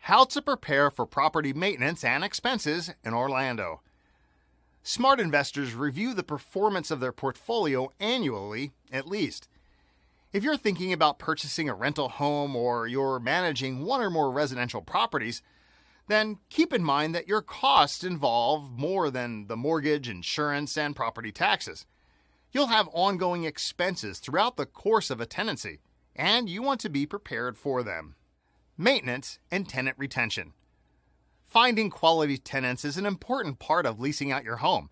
How to prepare for property maintenance and expenses in Orlando. Smart investors review the performance of their portfolio annually, at least. If you're thinking about purchasing a rental home or you're managing one or more residential properties, then keep in mind that your costs involve more than the mortgage, insurance, and property taxes. You'll have ongoing expenses throughout the course of a tenancy, and you want to be prepared for them. Maintenance and tenant retention. Finding quality tenants is an important part of leasing out your home.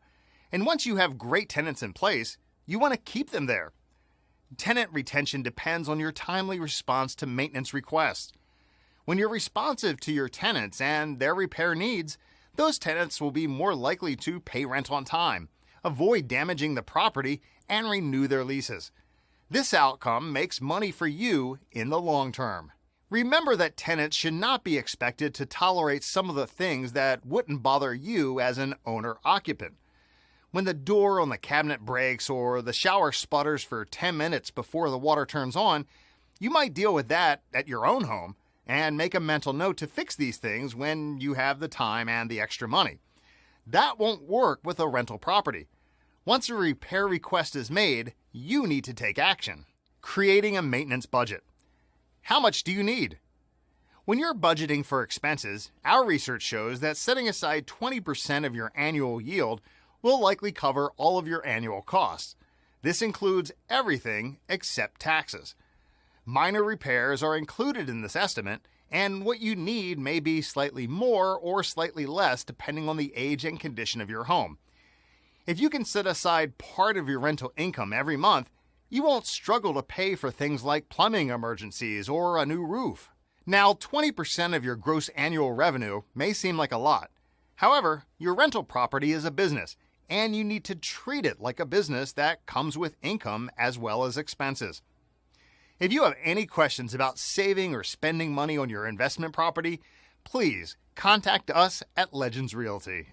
And once you have great tenants in place, you want to keep them there. Tenant retention depends on your timely response to maintenance requests. When you're responsive to your tenants and their repair needs, those tenants will be more likely to pay rent on time, avoid damaging the property, and renew their leases. This outcome makes money for you in the long term. Remember that tenants should not be expected to tolerate some of the things that wouldn't bother you as an owner-occupant. When the door on the cabinet breaks or the shower sputters for 10 minutes before the water turns on, you might deal with that at your own home and make a mental note to fix these things when you have the time and the extra money. That won't work with a rental property. Once a repair request is made, you need to take action. Creating a maintenance budget. How much do you need? When you're budgeting for expenses, our research shows that setting aside 20% of your annual yield will likely cover all of your annual costs. This includes everything except taxes. Minor repairs are included in this estimate, and what you need may be slightly more or slightly less depending on the age and condition of your home. If you can set aside part of your rental income every month, you won't struggle to pay for things like plumbing emergencies or a new roof. Now, 20% of your gross annual revenue may seem like a lot. However, your rental property is a business, and you need to treat it like a business that comes with income as well as expenses. If you have any questions about saving or spending money on your investment property, please contact us at Legends Realty.